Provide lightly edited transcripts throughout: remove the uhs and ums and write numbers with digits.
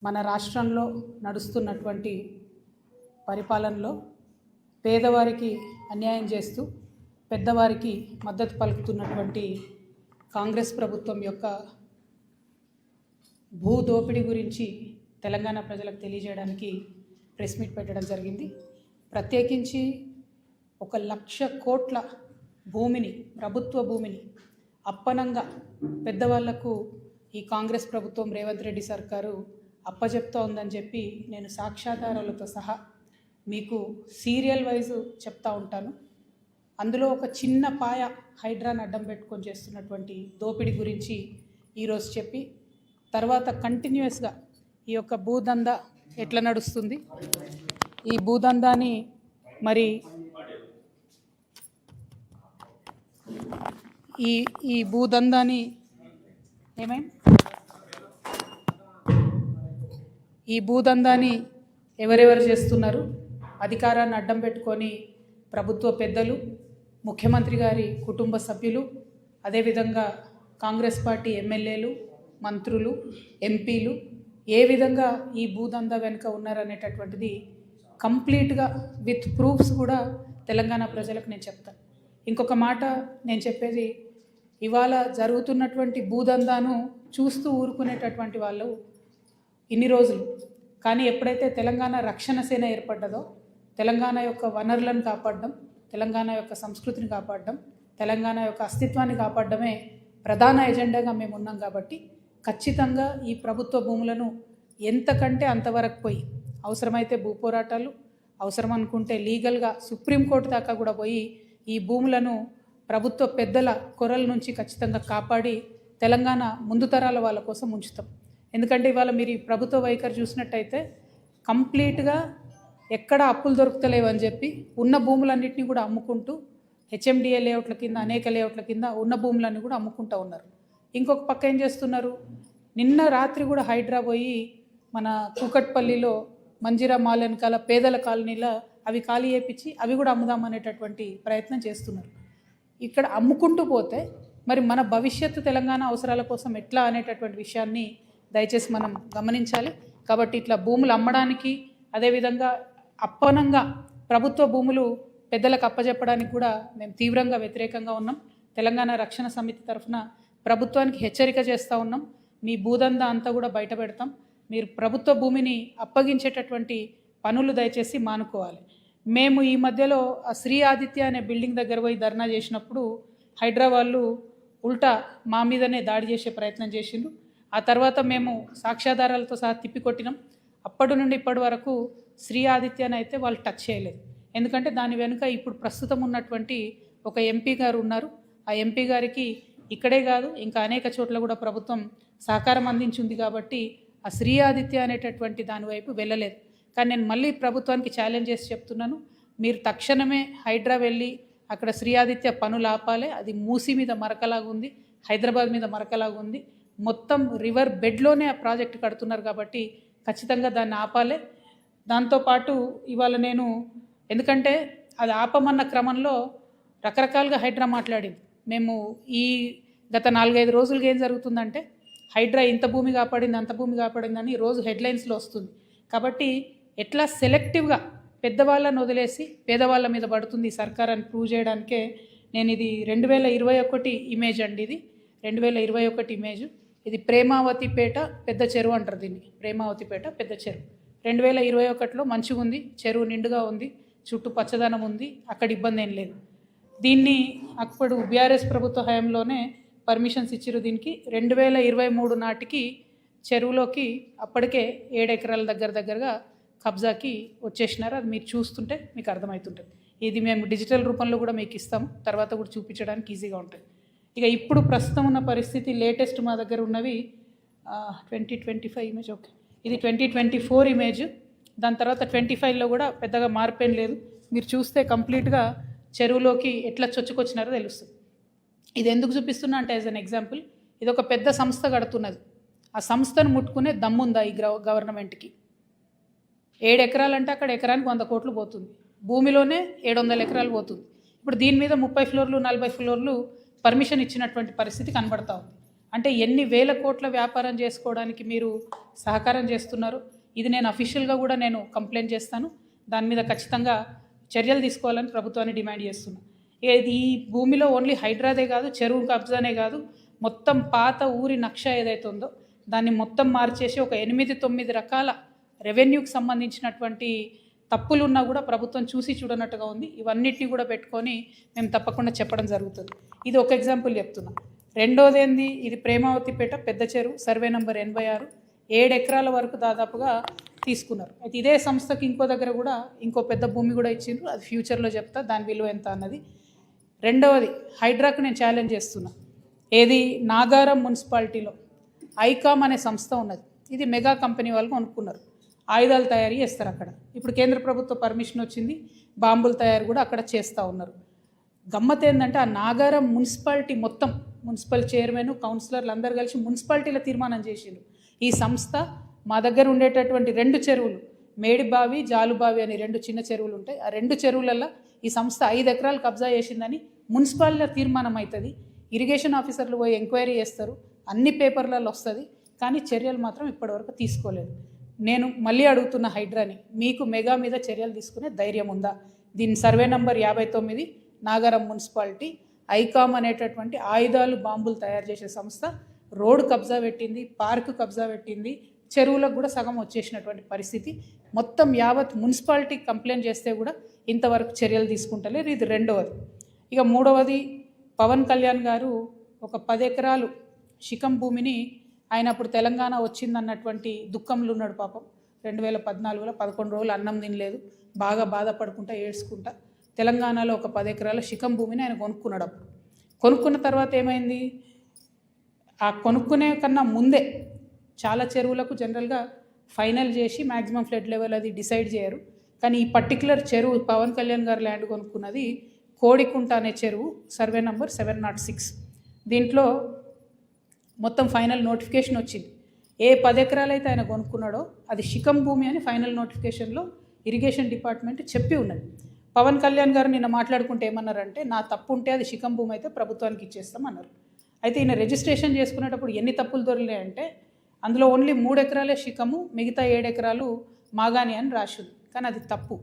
మన రాష్ట్రంలో నడుస్తున్నటువంటి పరిపాలనలో పేదవారికి అన్యాయం చేస్తూ పెద్దవారికి మద్దతు పలుకుతున్నటువంటి కాంగ్రెస్ ప్రభుత్వం యొక్క భూ దోపిడీ గురించి తెలంగాణ ప్రజలకు తెలియజేయడానికి ప్రెస్ మీట్ పెట్టడం జరిగింది. ప్రత్యేకించి 1,00,000 కోట్ల భూమిని, ప్రభుత్వ భూమిని అప్పనంగా పెద్దవాళ్లకు ఈ కాంగ్రెస్ ప్రభుత్వం రేవంత్ రెడ్డి సర్కారు అప్పచెప్తా ఉందని చెప్పి నేను సాక్ష్యాధారాలతో సహా మీకు సీరియల్ వైజ్ చెప్తా ఉంటాను. అందులో ఒక చిన్న పాయ హైడ్రాని అడ్డం పెట్టుకొని చేస్తున్నటువంటి దోపిడీ గురించి ఈరోజు చెప్పి తర్వాత కంటిన్యూస్గా ఈ యొక్క భూదందా ఎట్లా నడుస్తుంది, ఈ భూదందాని మరి ఈ భూదందాని ఈ భూదందాని ఎవరెవరు చేస్తున్నారు, అధికారాన్ని అడ్డం పెట్టుకొని ప్రభుత్వ పెద్దలు, ముఖ్యమంత్రి గారి కుటుంబ సభ్యులు, అదేవిధంగా కాంగ్రెస్ పార్టీ ఎమ్మెల్యేలు, మంత్రులు, ఎంపీలు ఏ విధంగా ఈ భూదందా వెనుక ఉన్నారనేటటువంటిది కంప్లీట్గా విత్ ప్రూఫ్స్ కూడా తెలంగాణ ప్రజలకు నేను చెప్తాను. ఇంకొక మాట నేను చెప్పేది, ఇవాళ జరుగుతున్నటువంటి భూదందాను చూస్తూ ఊరుకునేటటువంటి వాళ్ళు ఇన్ని రోజులు, కానీ ఎప్పుడైతే తెలంగాణ రక్షణ సేన ఏర్పడ్డదో, తెలంగాణ యొక్క వనరులను కాపాడడం, తెలంగాణ యొక్క సంస్కృతిని కాపాడడం, తెలంగాణ యొక్క అస్తిత్వాన్ని కాపాడడమే ప్రధాన ఎజెండాగా మేము ఉన్నాం. కాబట్టి ఖచ్చితంగా ఈ ప్రభుత్వ భూములను ఎంతకంటే అంతవరకు పోయి, అవసరమైతే భూ పోరాటాలు, అవసరం అనుకుంటే లీగల్గా సుప్రీంకోర్టు దాకా కూడా పోయి ఈ భూములను ప్రభుత్వ పెద్దల కొరల నుంచి ఖచ్చితంగా కాపాడి తెలంగాణ ముందు తరాల వాళ్ళ కోసం ఉంచుతాం. ఎందుకంటే ఇవాళ మీరు ఈ ప్రభుత్వ వైఖరి చూసినట్టయితే కంప్లీట్గా ఎక్కడ అప్పులు దొరుకుతలేవని చెప్పి ఉన్న భూములన్నింటినీ కూడా అమ్ముకుంటూ హెచ్ఎండిఏ లేఅవుట్ల కింద, అనేక లేఅవుట్ల కింద ఉన్న భూములన్నీ కూడా అమ్ముకుంటూ ఉన్నారు. ఇంకొక పక్క ఏం చేస్తున్నారు, నిన్న రాత్రి కూడా హైడ్రా పోయి మన కూకట్పల్లిలో మంజిరా మాల్ వెనకాల పేదల కాలనీలో అవి ఖాళీ చేయించి అవి కూడా అమ్ముదామనేటటువంటి ప్రయత్నం చేస్తున్నారు. ఇక్కడ అమ్ముకుంటూ పోతే మరి మన భవిష్యత్తు తెలంగాణ అవసరాల కోసం ఎట్లా అనేటటువంటి విషయాన్ని దయచేసి మనం గమనించాలి. కాబట్టి ఇట్లా భూములు అమ్మడానికి, అదేవిధంగా అప్పనంగా ప్రభుత్వ భూములు పెద్దలకు అప్పచెప్పడానికి కూడా మేము తీవ్రంగా వ్యతిరేకంగా ఉన్నాం. తెలంగాణ రక్షణ సమితి తరఫున ప్రభుత్వానికి హెచ్చరిక చేస్తూ ఉన్నాం. మీ భూదందా అంతా కూడా బయట పెడతాం. మీరు ప్రభుత్వ భూమిని అప్పగించేటటువంటి పనులు దయచేసి మానుకోవాలి. మేము ఈ మధ్యలో ఆ శ్రీ ఆదిత్య అనే బిల్డింగ్ దగ్గర పోయి ధర్నా చేసినప్పుడు హైదరాబాద్లు ఉల్టా మా మీదనే దాడి చేసే ప్రయత్నం చేసిండ్రు. ఆ తర్వాత మేము సాక్ష్యాధారాలతో సహా తిప్పికొట్టినాం. అప్పటి నుండి ఇప్పటి వరకు శ్రీ ఆదిత్యని అయితే వాళ్ళు టచ్ చేయలేదు. ఎందుకంటే దాని వెనుక ఇప్పుడు ప్రస్తుతం ఉన్నటువంటి ఒక ఎంపీ గారు ఉన్నారు. ఆ ఎంపీ గారికి ఇక్కడే కాదు ఇంకా అనేక చోట్ల కూడా ప్రభుత్వం సహకారం అందించింది. కాబట్టి ఆ శ్రీ ఆదిత్య అనేటటువంటి దాని వైపు వెళ్ళలేదు. కానీ నేను మళ్ళీ ప్రభుత్వానికి ఛాలెంజ్ చేసి చెప్తున్నాను, మీరు తక్షణమే హైడ్రా వెళ్ళి అక్కడ శ్రీ ఆదిత్య పనులు ఆపాలి. అది మూసీ మీద మరకలాగా ఉంది, హైదరాబాద్ మీద మరకలాగా ఉంది. మొత్తం రివర్ బెడ్లోనే ఆ ప్రాజెక్ట్ కడుతున్నారు. కాబట్టి ఖచ్చితంగా దాన్ని ఆపాలి. దాంతోపాటు ఇవాళ నేను, ఎందుకంటే అది ఆపమన్న క్రమంలో రకరకాలుగా హైడ్రా మాట్లాడింది. మేము ఈ గత 4-5 రోజులుగా ఏం జరుగుతుందంటే హైడ్రా ఇంత భూమి కాపాడింది, అంత భూమి కాపాడిందని రోజు హెడ్లైన్స్లో వస్తుంది. కాబట్టి ఎట్లా సెలెక్టివ్గా పెద్దవాళ్ళని వదిలేసి పేదవాళ్ళ మీద పడుతుంది ఈ సర్కార్ అని ప్రూవ్ చేయడానికే నేను ఇది 2021 ఇమేజ్ అండి. ఇది 2021 ఇమేజ్. ఇది ప్రేమావతిపేట పెద్ద చెరువు అంటారు దీన్ని, ప్రేమావతిపేట పెద్ద చెరువు. 2021లో మంచిగా ఉంది, చెరువు నిండుగా ఉంది, చుట్టూ పచ్చదనం ఉంది, అక్కడ ఇబ్బంది ఏం లేదు. దీన్ని అప్పుడు బీఆర్ఎస్ ప్రభుత్వ హయాంలోనే పర్మిషన్స్ ఇచ్చిరు. దీనికి 2023 నాటికి చెరువులోకి అప్పటికే 7 ఎకరాల దగ్గరగా కబ్జాకి వచ్చేసినారు. అది మీరు చూస్తుంటే మీకు అర్థమవుతుంటుంది. ఇది మేము డిజిటల్ రూపంలో కూడా మీకు ఇస్తాము, తర్వాత కూడా చూపించడానికి ఈజీగా ఉంటుంది. ఇక ఇప్పుడు ప్రస్తుతం ఉన్న పరిస్థితి లేటెస్ట్ మా దగ్గర ఉన్నవి 2025 ఇమేజ్. ఓకే, ఇది 2024 ఇమేజ్. దాని తర్వాత 25లో కూడా పెద్దగా మార్పేం లేదు. మీరు చూస్తే కంప్లీట్గా చెరువులోకి ఎట్లా చొచ్చుకొచ్చినారో తెలుస్తుంది. ఇది ఎందుకు చూపిస్తున్నా అంటే యాజ్ అన్ ఎగ్జాంపుల్, ఇది ఒక పెద్ద సంస్థ కడుతున్నది. ఆ సంస్థను ముట్టుకునే దమ్ముందా ఈ గవర్నమెంట్కి? 7 ఎకరాలంటే అక్కడ ఎకరానికి 100 కోట్లు పోతుంది. భూమిలోనే 700 ఎకరాలు పోతుంది. ఇప్పుడు దీని మీద 30 ఫ్లోర్లు 40 ఫ్లోర్లు పర్మిషన్ ఇచ్చినటువంటి పరిస్థితి కనబడతా ఉంది. అంటే ఎన్ని వేల కోట్ల వ్యాపారం చేసుకోవడానికి మీరు సహకారం చేస్తున్నారు. ఇది నేను అఫీషియల్గా కూడా నేను కంప్లైంట్ చేస్తాను. దాని మీద ఖచ్చితంగా చర్యలు తీసుకోవాలని ప్రభుత్వాన్ని డిమాండ్ చేస్తున్నాను. ఈ భూమిలో ఓన్లీ హైడ్రాదే కాదు, చెరువు కబ్జానే కాదు, మొత్తం పాత ఊరి నక్ష ఏదైతే ఉందో దాన్ని మొత్తం మార్చేసి ఒక 8-9 రకాల రెవెన్యూకి సంబంధించినటువంటి తప్పులున్నా కూడా ప్రభుత్వం చూసి చూడనట్టుగా ఉంది. ఇవన్నిటిని కూడా పెట్టుకొని మేము తప్పకుండా చెప్పడం జరుగుతుంది. ఇది ఒక ఎగ్జాంపుల్ చెప్తున్నా. రెండోది ఏంది, ఇది ప్రేమావతిపేట పెద్ద చెరువు, సర్వే నంబర్ 86, 7 ఎకరాల వరకు దాదాపుగా తీసుకున్నారు. అయితే ఇదే సంస్థకి ఇంకో దగ్గర కూడా ఇంకో పెద్ద భూమి కూడా ఇచ్చిండ్రు. అది ఫ్యూచర్లో చెప్తా దాని విలువ ఎంత అన్నది. రెండవది హైడ్రాకు నేను ఛాలెంజ్ చేస్తున్నా. ఏది, నాగారం మున్సిపాలిటీలో ఐకామ్ అనే సంస్థ ఉన్నది. ఇది మెగా కంపెనీ వాళ్ళు కొనుక్కున్నారు. ఆయుధాలు తయారీ చేస్తారు అక్కడ. ఇప్పుడు కేంద్ర ప్రభుత్వ పర్మిషన్ వచ్చింది, బాంబుల తయారు కూడా అక్కడ చేస్తూ ఉన్నారు. గమ్మత్ ఏంటంటే ఆ నాగారం మున్సిపాలిటీ మొత్తం మున్సిపల్ చైర్మన్, కౌన్సిలర్లు అందరూ కలిసి మున్సిపాలిటీలో తీర్మానం చేసిండ్రు. ఈ సంస్థ మా దగ్గర ఉండేటటువంటి 2 చెరువులు, మేడిబావి, జాలుబావి అని 2 చిన్న చెరువులు ఉంటాయి. ఆ 2 చెరువులలో ఈ సంస్థ 5 ఎకరాలు కబ్జా చేసిందని మున్సిపాలిటీలో తీర్మానం అవుతుంది. ఇరిగేషన్ ఆఫీసర్లు పోయి ఎంక్వైరీ చేస్తారు, అన్ని పేపర్లలో వస్తుంది. కానీ చర్యలు మాత్రం ఇప్పటివరకు తీసుకోలేదు. నేను మళ్ళీ అడుగుతున్న హైడ్రాని, మీకు మెగా మీద చర్యలు తీసుకునే ధైర్యం ఉందా? దీని సర్వే నంబర్ 59, నాగారం మున్సిపాలిటీ, ఐకామ్ అనేటటువంటి ఆయుధాలు బాంబులు తయారు చేసే సంస్థ రోడ్డు కబ్జా పెట్టింది, పార్కు కబ్జా పెట్టింది, చెరువులకు కూడా సగం వచ్చేసినటువంటి పరిస్థితి. మొత్తం యావత్ మున్సిపాలిటీ కంప్లైంట్ చేస్తే కూడా ఇంతవరకు చర్యలు తీసుకుంటలేరు. ఇది రెండవది. ఇక మూడవది, పవన్ కళ్యాణ్ గారు ఒక 10 ఎకరాలు శిఖం భూమిని ఆయన అప్పుడు తెలంగాణ వచ్చిందన్నటువంటి దుఃఖంలో ఉన్నాడు పాపం. 2014లో 11 రోజులు అన్నం తినలేదు, బాగా బాధపడుకుంటా ఏడ్చుకుంటా తెలంగాణలో ఒక 10 ఎకరాల శిఖం భూమిని ఆయన కొనుక్కున్నాడు. అప్పుడు కొనుక్కున్న తర్వాత ఏమైంది, ఆ కొనుక్కునే కన్నా ముందే చాలా చెరువులకు జనరల్గా ఫైనల్ చేసి మ్యాక్సిమం ఫ్లడ్ లెవెల్ అది డిసైడ్ చేయరు. కానీ ఈ పర్టికులర్ చెరువు పవన్ కళ్యాణ్ గారు ల్యాండ్ కొనుక్కున్నది కోడికుంట అనే చెరువు, సర్వే నంబర్ 706. దీంట్లో మొత్తం ఫైనల్ నోటిఫికేషన్ వచ్చింది. ఏ 10 ఎకరాలు అయితే ఆయన కొనుక్కున్నాడో అది శిఖం భూమి అని ఫైనల్ నోటిఫికేషన్లో ఇరిగేషన్ డిపార్ట్మెంట్ చెప్పి ఉన్నది. పవన్ కళ్యాణ్ గారు నిన్న మాట్లాడుకుంటే ఏమన్నారంటే, నా తప్పు ఉంటే అది శిఖం భూమి అయితే ప్రభుత్వానికి ఇచ్చేస్తాం అన్నారు. అయితే ఈయన రిజిస్ట్రేషన్ చేసుకునేటప్పుడు ఎన్ని తప్పులు దొరికాయంటే, అందులో ఓన్లీ 3 ఎకరాలే శిఖము, మిగతా 7 ఎకరాలు మాగాని అని రాసింది. కానీ అది తప్పు,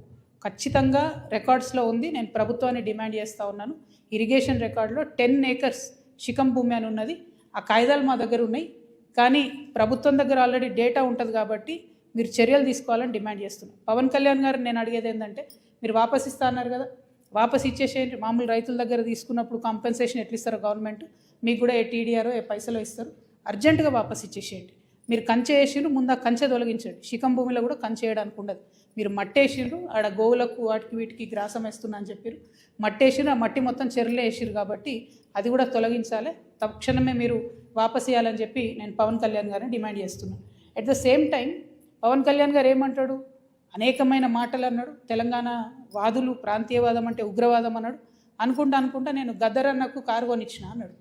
ఖచ్చితంగా రికార్డ్స్లో ఉంది. నేను ప్రభుత్వాన్ని డిమాండ్ చేస్తూ ఉన్నాను. ఇరిగేషన్ రికార్డులో 10 ఏకర్స్ శిఖం భూమి అని ఉన్నది. ఆ కాగితాలు మా దగ్గర ఉన్నాయి. కానీ ప్రభుత్వం దగ్గర ఆల్రెడీ డేటా ఉంటుంది కాబట్టి మీరు చర్యలు తీసుకోవాలని డిమాండ్ చేస్తున్నాను. పవన్ కళ్యాణ్ గారు నేను అడిగేది ఏంటంటే, మీరు వాపస్ ఇస్తా అన్నారు కదా, వాపస్ ఇచ్చేసేయండి. మామూలు రైతుల దగ్గర తీసుకున్నప్పుడు కాంపెన్సేషన్ ఎట్లా ఇస్తారో గవర్నమెంట్, మీకు కూడా ఏ టీడీఆరో ఏ పైసలో ఇస్తారు, అర్జెంటుగా వాపస్ ఇచ్చేసేయండి. మీరు కంచె వేసిండ్రు, ముందు ఆ కంచె తొలగించండి. శిఖం భూమిలో కూడా కంచె వేయడానికి ఉండదు. మీరు మట్టేసిండ్రు, ఆడ గోవులకు వాటికి వీటికి గ్రాసం వేస్తున్నా అని చెప్పారు, మట్టేసిండ్రు, ఆ మట్టి మొత్తం చెరువులే వేసిరు కాబట్టి అది కూడా తొలగించాలి. తక్షణమే మీరు వాపస్ ఇవ్వాలని చెప్పి నేను పవన్ కళ్యాణ్ గారిని డిమాండ్ చేస్తున్నాను. At the same time Pawan Kalyan గారు ఏమంటాడు, అనేకమైన మాటలు అన్నాడు. తెలంగాణ వాదులు ప్రాంతీయవాదం అంటే ఉగ్రవాదం అన్నాడు. అనుకుంటా నేను గద్దరన్నకు కారు కొనిచ్చిన అన్నాడు.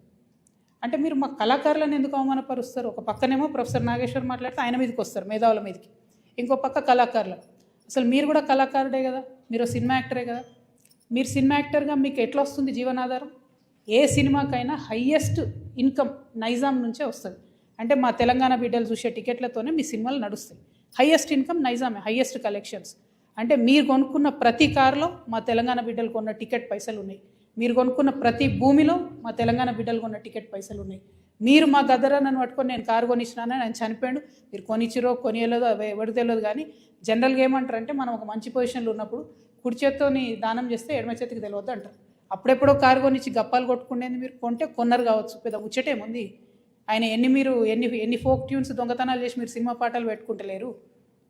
అంటే మీరు మా కళాకారులను ఎందుకు అవమానపరుస్తారు? ఒక పక్కనేమో ప్రొఫెసర్ నాగేశ్వర్ మాట్లాడితే ఆయన మీదకి వస్తారు, మేధావుల మీదకి. ఇంకో పక్క కళాకారులు. అసలు మీరు కూడా కళాకారుడే కదా, మీరు సినిమా యాక్టరే కదా. మీరు సినిమా యాక్టర్గా మీకు ఎట్లా వస్తుంది జీవనాధారం? ఏ సినిమాకైనా హయ్యెస్ట్ ఇన్కమ్ నైజాం నుంచే వస్తుంది. అంటే మా తెలంగాణ బిడ్డలు చూసే టికెట్లతోనే మీ సినిమాలు నడుస్తాయి. హయ్యెస్ట్ ఇన్కమ్ నైజామే, హయ్యెస్ట్ కలెక్షన్స్. అంటే మీరు కొనుక్కున్న ప్రతి కారులో మా తెలంగాణ బిడ్డలు కొన్న టికెట్ పైసలు ఉన్నాయి. మీరు కొనుక్కున్న ప్రతి భూమిలో మా తెలంగాణ బిడ్డలు కొన్న టికెట్ పైసలు ఉన్నాయి. మీరు మా గద్దరన్నను పట్టుకొని నేను కారు కొనిచ్చినానని ఆయన చనిపోయాడు. మీరు కొనిచ్చిరో కొనియలేదో ఎవరికి తెలియదు. కానీ జనరల్గా ఏమంటారంటే, మనం ఒక మంచి పొజిషన్లో ఉన్నప్పుడు కుడి చేత్తోని దానం చేస్తే ఎడమ చేతికి తెలియదు అంటారు. అప్పుడెప్పుడో కారు కొనిచ్చి గప్పాలు కొట్టుకునేది మీరు కొంటే కొన్నారు కావచ్చు, పెద్ద ముచ్చటేముంది. ఆయన ఎన్ని ఫోక్ ట్యూన్స్ దొంగతనాలు చేసి మీరు సినిమా పాటలు పెట్టుకుంటలేరు.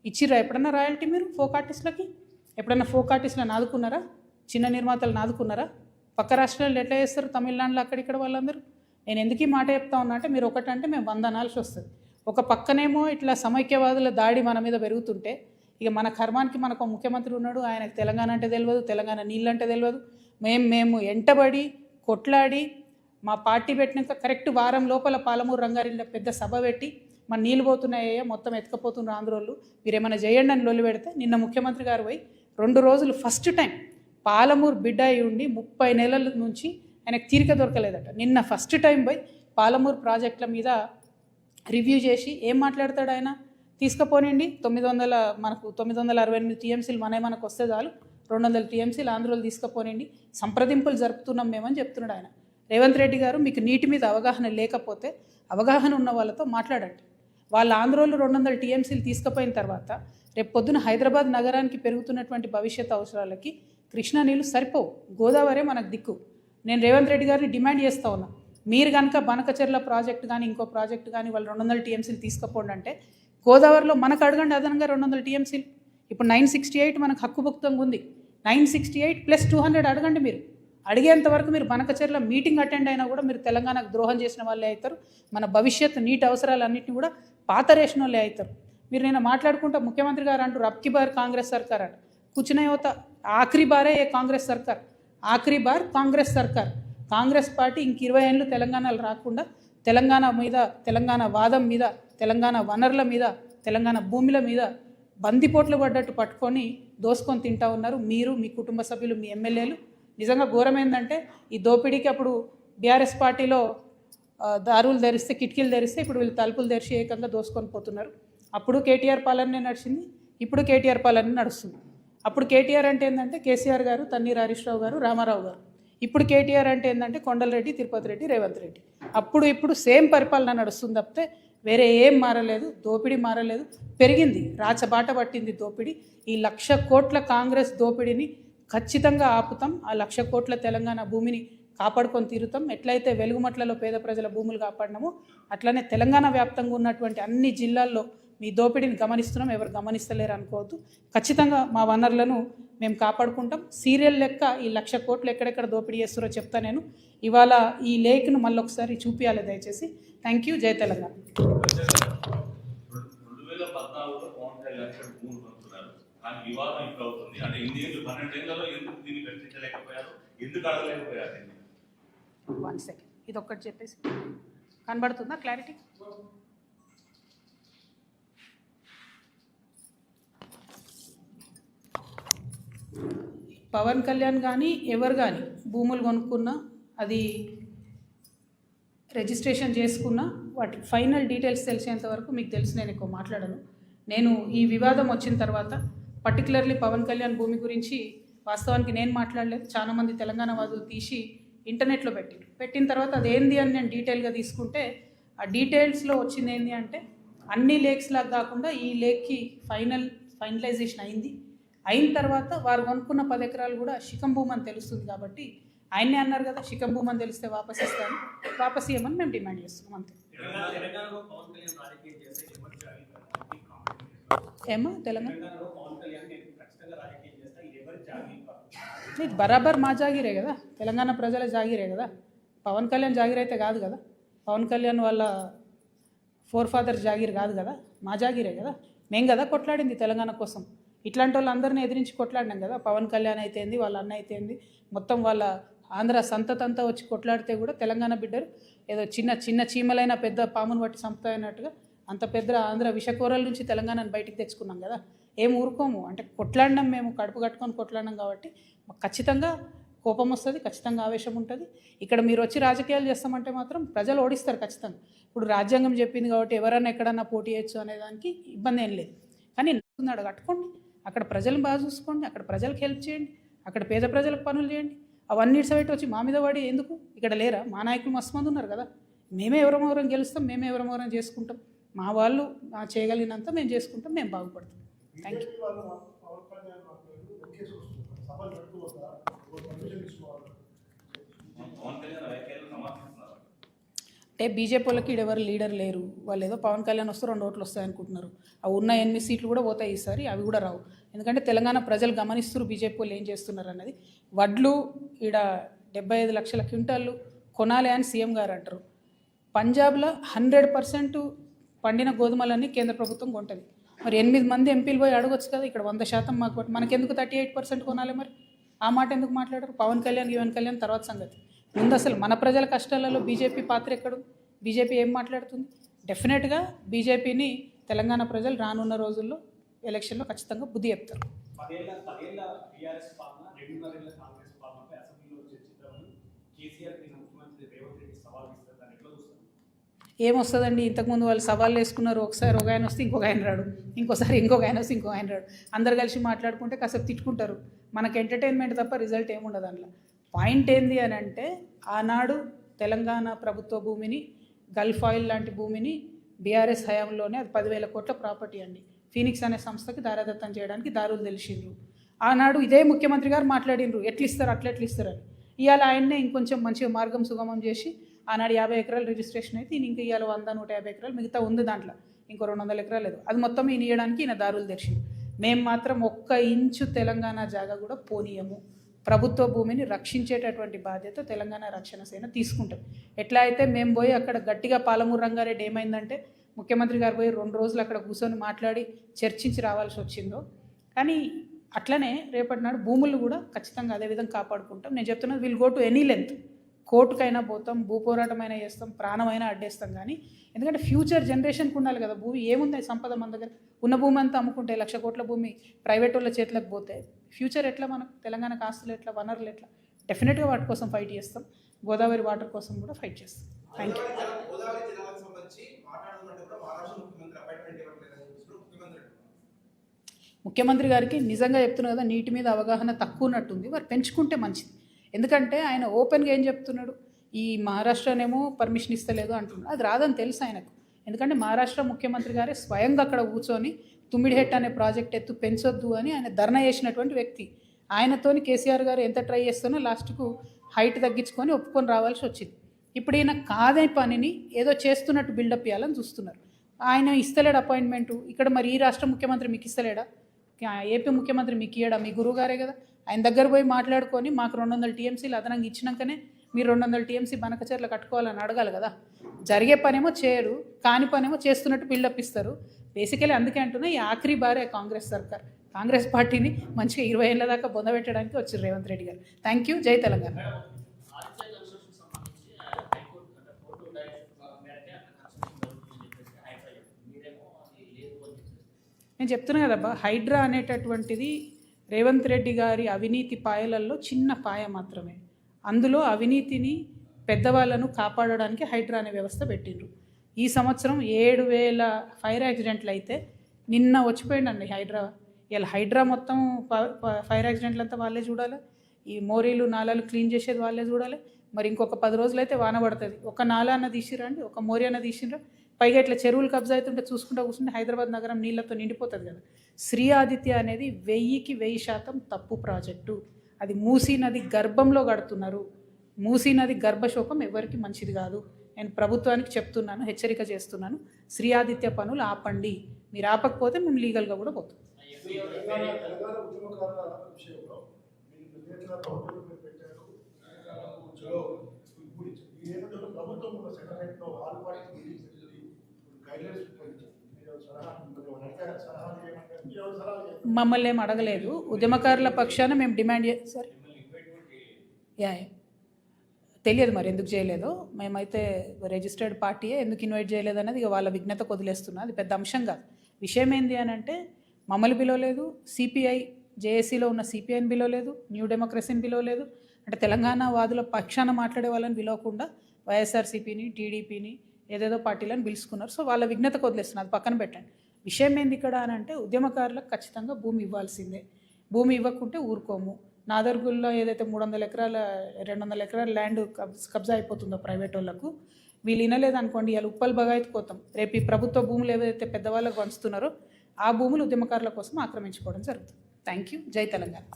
ఇచ్చిర్రా ఎప్పుడన్నా రాయల్టీ మీరు ఫోక్ ఆర్టిస్టులకి? ఎప్పుడన్నా ఫోక్ ఆర్టిస్టులను ఆదుకున్నారా? చిన్న నిర్మాతలను ఆదుకున్నారా? పక్క రాష్ట్రాల్లో ఎట్లా చేస్తారు, తమిళనాడులో అక్కడిక్కడ వాళ్ళందరూ. నేను ఎందుకు ఈ మాట చెప్తా ఉన్నా అంటే, మీరు ఒకటంటే మేము 100 అనాల్సి వస్తుంది. ఒక పక్కనేమో ఇట్లా సమైక్యవాదుల దాడి మన మీద పెరుగుతుంటే, ఇక మన కర్మానికి మనకు ముఖ్యమంత్రి ఉన్నాడు, ఆయనకు తెలంగాణ అంటే తెలియదు, తెలంగాణ నీళ్ళంటే తెలియదు. మేము ఎంటబడి కొట్లాడి మా పార్టీ పెట్టినాక కరెక్ట్ వారం లోపల పాలమూరు రంగారెడ్డిలో పెద్ద సభ పెట్టి, మన నీళ్ళు పోతున్నాయో మొత్తం ఎత్తుకపోతున్నారు ఆంధ్రోళ్ళు, మీరు ఏమైనా చేయండి అని లొల్లి పెడితే, నిన్న ముఖ్యమంత్రి గారు పోయి 2 రోజులు ఫస్ట్ టైం పాలమూరు బిడ్డ అయి ఉండి 30 నెలల నుంచి ఆయనకు తీరిక దొరకలేదట. నిన్న ఫస్ట్ టైం పోయి పాలమూరు ప్రాజెక్టుల మీద రివ్యూ చేసి ఏం మాట్లాడతాడు ఆయన? తీసుకుపోనండి 900 మనకు 968 టీఎంసీలు మనకు వస్తే చాలు, 200 టీఎంసీలు ఆంధ్రలో తీసుకుపోనండి, సంప్రదింపులు జరుపుతున్నాం మేమని చెప్తున్నాడు ఆయన. రేవంత్ రెడ్డి గారు, మీకు నీటి మీద అవగాహన లేకపోతే అవగాహన ఉన్న వాళ్ళతో మాట్లాడండి. వాళ్ళ ఆంధ్రలో 200 టీఎంసీలు తీసుకుపోయిన తర్వాత రేపు పొద్దున హైదరాబాద్ నగరానికి పెరుగుతున్నటువంటి భవిష్యత్ అవసరాలకి కృష్ణా నీళ్ళు సరిపోవు, గోదావరే మనకు దిక్కు. నేను రేవంత్ రెడ్డి గారిని డిమాండ్ చేస్తూ ఉన్నా, మీరు కనుక బనకచెర్ల ప్రాజెక్టు కానీ ఇంకో ప్రాజెక్టు కానీ వాళ్ళు 200 టీఎంసీలు తీసుకుపోండి అంటే గోదావరిలో మనకు అడగండి అదనంగా 200 టీఎంసీలు. ఇప్పుడు 968 మనకు హక్కుభుక్తంగా ఉంది, 968 + 200 అడగండి. మీరు అడిగేంతవరకు మీరు బనకచెర్ల మీటింగ్ అటెండ్ అయినా కూడా మీరు తెలంగాణకు ద్రోహం చేసిన వాళ్ళే అవుతారు, మన భవిష్యత్తు నీటి అవసరాలన్నింటినీ కూడా పాతరేసిన వాళ్ళే అవుతారు. మీరు నేను మాట్లాడుకుంటా ముఖ్యమంత్రి గారు అంటారు అబ్కి బార్ కాంగ్రెస్ సర్కార్ అంట. కూర్చునే యువత ఆఖరి బారే కాంగ్రెస్ సర్కార్, ఆఖరి బార్ కాంగ్రెస్ సర్కార్. కాంగ్రెస్ పార్టీ ఇంక 20 ఏళ్ళు తెలంగాణలో రాకుండా తెలంగాణ మీద, తెలంగాణ వాదం మీద, తెలంగాణ వనరుల మీద, తెలంగాణ భూముల మీద బందిపోట్లు పడ్డట్టు పట్టుకొని దోసుకొని తింటా ఉన్నారు మీరు, మీ కుటుంబ సభ్యులు, మీ ఎమ్మెల్యేలు. నిజంగా ఘోరం ఏంటంటే ఈ దోపిడీకి అప్పుడు బీఆర్ఎస్ పార్టీలో దారులు తెరిస్తే, కిటికీలు తెరిస్తే ఇప్పుడు వీళ్ళు తలుపులు తెరిచి ఏకంగా దోసుకొని పోతున్నారు. అప్పుడు కేటీఆర్ పాలనే నడిచింది, ఇప్పుడు కేటీఆర్ పాలన నడుస్తుంది. అప్పుడు కేటీఆర్ అంటే ఏంటంటే కేసీఆర్ గారు, తన్నీర్ హరీష్ రావు గారు, రామారావు గారు. ఇప్పుడు కేటీఆర్ అంటే ఏంటంటే కొండలరెడ్డి, తిరుపతి రెడ్డి, రేవంత్ రెడ్డి. అప్పుడు ఇప్పుడు సేమ్ పరిపాలన నడుస్తుంది తప్పితే వేరే ఏం మారలేదు. దోపిడీ మారలేదు, పెరిగింది, రాచబాట పట్టింది దోపిడీ. ఈ 1,00,000 కోట్ల కాంగ్రెస్ దోపిడీని ఖచ్చితంగా ఆపుతాం. ఆ 1,00,000 కోట్ల తెలంగాణ భూమిని కాపాడుకొని తీరుతాం. ఎట్లయితే వెలుగుమట్లలో పేద ప్రజల భూములు కాపాడినామో అట్లనే తెలంగాణ వ్యాప్తంగా ఉన్నటువంటి అన్ని జిల్లాల్లో మీ దోపిడీని గమనిస్తున్నాం, ఎవరు గమనిస్తలేరు అనుకోవద్దు. ఖచ్చితంగా మా వనరులను మేము కాపాడుకుంటాం. సీరియల్ లెక్క ఈ 1,00,000 కోట్లు ఎక్కడెక్కడ దోపిడీ చేస్తారో చెప్తా నేను. ఇవాళ ఈ లేఖను మళ్ళీ ఒకసారి చూపించాలి దయచేసి. Thank you. జై తెలంగాణ. వన్ సెకండ్, ఇది ఒక్కటి చెప్పేసి కనబడుతుందా క్లారిటీ? పవన్ కళ్యాణ్ కానీ ఎవరు కానీ భూములు కొనుక్కున్నా, అది రిజిస్ట్రేషన్ చేసుకున్నా, వాటి ఫైనల్ డీటెయిల్స్ తెలిసేంత వరకు మీకు తెలిసి నేను ఎక్కువ మాట్లాడను. నేను ఈ వివాదం వచ్చిన తర్వాత పర్టికులర్లీ పవన్ కళ్యాణ్ భూమి గురించి వాస్తవానికి నేను మాట్లాడలేదు. చాలామంది తెలంగాణ వాదులు తీసి ఇంటర్నెట్లో పెట్టిన తర్వాత అదేంది అని నేను డీటెయిల్గా తీసుకుంటే ఆ డీటెయిల్స్లో వచ్చింది ఏంటి అంటే అన్ని లేక్స్ లాగా కాకుండా ఈ లేక్కి ఫైనలైజేషన్ అయిన తర్వాత వారు కొనుక్కున్న 10 ఎకరాలు కూడా శిఖం భూమి అని తెలుస్తుంది. కాబట్టి ఆయన్నే అన్నారు కదా, శిఖం భూమి అని తెలిస్తే వాపస్ ఇస్తాను, వాపస్ ఇవ్వమని మేము డిమాండ్ చేస్తున్నాం అంతే. ఏమో తెలంగాణ బరాబర్ మా జాగిరే కదా, తెలంగాణ ప్రజల జాగిరే కదా. పవన్ కళ్యాణ్ జాగిర్ అయితే కాదు కదా, పవన్ కళ్యాణ్ వాళ్ళ ఫోర్ ఫాదర్ జాగిర్ కాదు కదా, మా జాగిరే కదా. మేము కదా కొట్లాడింది తెలంగాణ కోసం. ఇట్లాంటి వాళ్ళందరినీ ఎదిరించి కొట్లాడినాం కదా. పవన్ కళ్యాణ్ అయితేంది, వాళ్ళ అన్న అయితేంది, మొత్తం వాళ్ళ ఆంధ్ర సంతతంతా వచ్చి కొట్లాడితే కూడా తెలంగాణ బిడ్డరు ఏదో చిన్న చీమలైన పెద్ద పామును బట్టి సంపుతాయన్నట్టుగా అంత పెద్ద ఆంధ్ర విషకూరల నుంచి తెలంగాణను బయటికి తెచ్చుకున్నాం కదా. ఏం ఊరుకోము అంటే కొట్లాడినాం, మేము కడుపు కట్టుకొని కొట్లాడినాం కాబట్టి మాకు ఖచ్చితంగా కోపం వస్తుంది, ఖచ్చితంగా ఆవేశం ఉంటుంది. ఇక్కడ మీరు వచ్చి రాజకీయాలు చేస్తామంటే మాత్రం ప్రజలు ఓడిస్తారు ఖచ్చితంగా. ఇప్పుడు రాజ్యాంగం చెప్పింది కాబట్టి ఎవరైనా ఎక్కడన్నా పోటీ చేయొచ్చు అనేదానికి ఇబ్బంది ఏం లేదు. కానీ నాడు కట్టుకోండి, అక్కడ ప్రజలను బాగా చూసుకోండి, అక్కడ ప్రజలకు హెల్ప్ చేయండి, అక్కడ పేద ప్రజలకు పనులు చేయండి. అవన్నీ ఇట్సబెట్టి వచ్చి మా మీద వాడి ఎందుకు? ఇక్కడ లేరా మా నాయకులు? మస్తు మంది ఉన్నారు కదా. మేమే ఎవరమవరం గెలుస్తాం, మేమే ఎవరమవరం చేసుకుంటాం. మా వాళ్ళు చేయగలిగినంత మేము చేసుకుంటాం, మేము బాగుపడతాం. Thank you. అంటే బీజేపీ వాళ్ళకి ఎవరు లీడర్ లేరు, వాళ్ళు ఏదో పవన్ కళ్యాణ్ వస్తే 2 ఓట్లు వస్తాయి అనుకుంటున్నారు. ఆ ఉన్న 8 సీట్లు కూడా పోతాయి ఈసారి, అవి కూడా రావు. ఎందుకంటే తెలంగాణ ప్రజలు గమనిస్తున్నారు బీజేపీ వాళ్ళు ఏం చేస్తున్నారు అన్నది. వడ్లు ఈడ 75 లక్షల క్వింటాళ్ళు కొనాలి అని సీఎం గారు అంటారు. పంజాబ్లో 100% పండిన గోధుమలన్నీ కేంద్ర ప్రభుత్వం కొంటుంది. మరి 8 మంది ఎంపీలు పోయి అడగొచ్చు కదా, ఇక్కడ 100% మాకు, మనకెందుకు 38% కొనాలి? మరి ఆ మాట ఎందుకు మాట్లాడరు? పవన్ కళ్యాణ్ తర్వాత సంగతి. ముందు అసలు మన ప్రజల కష్టాలలో బీజేపీ పాత్ర ఎక్కడు? బీజేపీ ఏం మాట్లాడుతుంది? డెఫినెట్గా బీజేపీని తెలంగాణ ప్రజలు రానున్న రోజుల్లో ఎలక్షన్లో ఖచ్చితంగా బుద్ధి చెప్తారు. ఏమొస్తుందండి, ఇంతకుముందు వాళ్ళు సవాళ్ళు వేసుకున్నారు, ఒకసారి ఒక ఆయన వస్తే ఇంకొక ఆయన రాడు, ఇంకోసారి ఇంకొక ఆయన వస్తే ఇంకొక ఆయన రాడు, అందరు కలిసి మాట్లాడుకుంటే కాసేపు తిట్టుకుంటారు, మనకు ఎంటర్టైన్మెంట్ తప్ప రిజల్ట్ ఏముండదు అందులో. పాయింట్ ఏంది అని అంటే, ఆనాడు తెలంగాణ ప్రభుత్వ భూమిని, గల్ఫ్ ఆయిల్ లాంటి భూమిని బీఆర్ఎస్ హయాంలోనే అది 10,000 కోట్ల ప్రాపర్టీ అండి, ఫీనిక్స్ అనే సంస్థకి దారాదత్తం చేయడానికి దారులు తెలిసిండ్రు. ఆనాడు ఇదే ముఖ్యమంత్రి గారు మాట్లాడినరు, ఎట్లు ఇస్తారు అట్లా ఎట్లు ఇస్తారని. ఇవాళ ఆయన్నే ఇంకొంచెం మంచిగా మార్గం సుగమం చేసి ఆనాడు 50 ఎకరాలు రిజిస్ట్రేషన్ అయితే ఈయన ఇంకా ఇవాళ 100-150 ఎకరాలు మిగతా ఉంది, దాంట్లో ఇంకో 200 ఎకరాలు లేదు, అది మొత్తం ఈయన ఇవ్వడానికి ఈయన దారులు తెరిచింది. మేము మాత్రం 1 ఇంచు తెలంగాణ జాగా కూడా పోనీయము. ప్రభుత్వ భూమిని రక్షించేటటువంటి బాధ్యత తెలంగాణ రక్షణ సేన తీసుకుంటాం. ఎట్లా అయితే మేము పోయి అక్కడ గట్టిగా పాలమూరు రంగారెడ్డి ఏమైందంటే ముఖ్యమంత్రి గారు పోయి 2 రోజులు అక్కడ కూర్చొని మాట్లాడి చర్చించి రావాల్సి వచ్చిందో, కానీ అట్లనే రేపటి నాడు భూములు కూడా ఖచ్చితంగా అదేవిధంగా కాపాడుకుంటాం. నేను చెప్తున్నది, will go to any length, కోర్టుకైనా పోతాం, భూపోరాటమైనా చేస్తాం, ప్రాణమైనా అడ్డేస్తాం. కానీ ఎందుకంటే ఫ్యూచర్ జనరేషన్కి ఉండాలి కదా. భూమి ఏముంది సంపద మన దగ్గర, ఉన్న భూమి అంతా అమ్ముకుంటే 1,00,000 కోట్ల భూమి ప్రైవేట్ వాళ్ళ చేతులకు పోతే ఫ్యూచర్ ఎట్లా, మనకు తెలంగాణకు ఆస్తులు ఎట్లా, వనరులు ఎట్లా? డెఫినెట్గా వాటి కోసం ఫైట్ చేస్తాం, గోదావరి వాటర్ కోసం కూడా ఫైట్ చేస్తాం. Thank you. ముఖ్యమంత్రి గారికి నిజంగా చెప్తున్నా కదా, నీటి మీద అవగాహన తక్కువ ఉన్నట్టుంది, వారు పెంచుకుంటే మంచిది. ఎందుకంటే ఆయన ఓపెన్గా ఏం చెప్తున్నాడు, ఈ మహారాష్ట్రనేమో పర్మిషన్ ఇస్తలేదు అంటున్నాడు. అది రాదని తెలుసు ఆయనకు, ఎందుకంటే మహారాష్ట్ర ముఖ్యమంత్రి గారే స్వయంగా అక్కడ కూర్చొని తుమ్మిడిహెట్ అనే ప్రాజెక్ట్ ఎత్తు పెంచొద్దు అని ఆయన ధర్నా చేసినటువంటి వ్యక్తి. ఆయనతోని కేసీఆర్ గారు ఎంత ట్రై చేస్తానో లాస్ట్కు హైట్ తగ్గించుకొని ఒప్పుకొని రావాల్సి వచ్చింది. ఇప్పుడు ఈయన కాదే పనిని ఏదో చేస్తున్నట్టు బిల్డప్ ఇవ్వాలని చూస్తున్నారు. ఆయన ఇస్తలేడు అపాయింట్మెంటు ఇక్కడ, మరి ఈ రాష్ట్ర ముఖ్యమంత్రి మీకు ఇస్తలేడా, ఏపీ ముఖ్యమంత్రి మీకు ఇయ్యడా, మీ గురువు గారే కదా. ఆయన దగ్గర పోయి మాట్లాడుకొని మాకు 200 టీఎంసీలు అదనంగా ఇచ్చినాకనే మీరు 200 టీఎంసీ బనకచర్లు కట్టుకోవాలని అడగాలి కదా. జరిగే పనేమో చేయరు, కాని పనేమో చేస్తున్నట్టు బిల్డప్ ఇస్తారు. బేసికలీ అందుకే అంటున్నా, ఈ ఆఖరి బారే కాంగ్రెస్ సర్కార్, కాంగ్రెస్ పార్టీని మంచిగా 20 ఏళ్ళ దాకా బొందబెట్టడానికి వచ్చారు రేవంత్ రెడ్డి గారు. Thank you. జై తెలంగాణ. నేను చెప్తున్నా కదబ్బా, హైడ్రా అనేటటువంటిది రేవంత్ రెడ్డి గారి అవినీతి పాయలల్లో చిన్న పాయ మాత్రమే. అందులో అవినీతిని పెద్దవాళ్ళను కాపాడడానికి హైడ్రా అనే వ్యవస్థ పెట్టిండ్రు. ఈ సంవత్సరం 7,000 ఫైర్ యాక్సిడెంట్లు అయితే నిన్న వచ్చిపోయిందండి హైడ్రా. ఇలా హైడ్రా మొత్తం ఫైర్ యాక్సిడెంట్లు అంతా వాళ్ళే చూడాలి, ఈ మోరీలు నాలాలు క్లీన్ చేసేది వాళ్ళే చూడాలి. మరి ఇంకొక 10 రోజులైతే వాన పడుతుంది. ఒక నాలా అన్న తీసిరండి, ఒక మోరీ అన్న తీసిరా, పైగా ఇట్లా చెరువులు కబ్జా అవుతుంటే చూసుకుంటూ కూర్చుంటే హైదరాబాద్ నగరం నీళ్లతో నిండిపోతుంది కదా. శ్రీ ఆదిత్య అనేది 1000కి 1000% తప్పు ప్రాజెక్టు. అది మూసీ నది గర్భంలో కడుతున్నారు. మూసీ నది గర్భశోకం ఎవరికి మంచిది కాదు. నేను ప్రభుత్వానికి చెప్తున్నాను, హెచ్చరిక చేస్తున్నాను, శ్రీ ఆదిత్య పనులు ఆపండి. మీరు ఆపకపోతే మేము లీగల్గా కూడా పోతాం. మమ్మల్ని ఏం అడగలేదు. ఉద్యమకారుల పక్షాన మేము డిమాండ్ సార్ తెలియదు మరి ఎందుకు చేయలేదో. మేమైతే రిజిస్టర్డ్ పార్టీయే, ఎందుకు ఇన్వైట్ చేయలేదు అనేది ఇక వాళ్ళ విజ్ఞతకు వదిలేస్తున్నా. అది పెద్ద అంశం కాదు. విషయం ఏంది అని అంటే, మమ్మల్ని పిలవలేదు, సిపిఐ జేఏసీలో ఉన్న సిపిఐని పిలవలేదు, న్యూ డెమోక్రసీని పిలవలేదు. అంటే తెలంగాణ వాదుల పక్షాన మాట్లాడే వాళ్ళని పిలవకుండా వైఎస్ఆర్సీపీని, టీడీపీని, ఏదేదో పార్టీలను పిలుచుకున్నారు. సో వాళ్ళ విజ్ఞతకు వదిలేస్తున్నారు, అది పక్కన పెట్టండి. విషయం ఏంది ఇక్కడ అని అంటే, ఉద్యమకారులకు ఖచ్చితంగా భూమి ఇవ్వాల్సిందే. భూమి ఇవ్వకుంటే ఊరుకోము. నాదర్గుల్లో ఏదైతే 300 ఎకరాల 200 ఎకరాల ల్యాండ్ కబ్జా అయిపోతుందో ప్రైవేట్ వాళ్ళకు, వీళ్ళు వినలేదనుకోండి, ఇలా ఉప్పల్ బగాయత్తుకోతాం. రేపు ఈ ప్రభుత్వ భూములు ఏవైతే పెద్దవాళ్ళకు పంచుతున్నారో ఆ భూములు ఉద్యమకారుల కోసం ఆక్రమించుకోవడం జరుగుతుంది. Thank you. జై తెలంగాణ.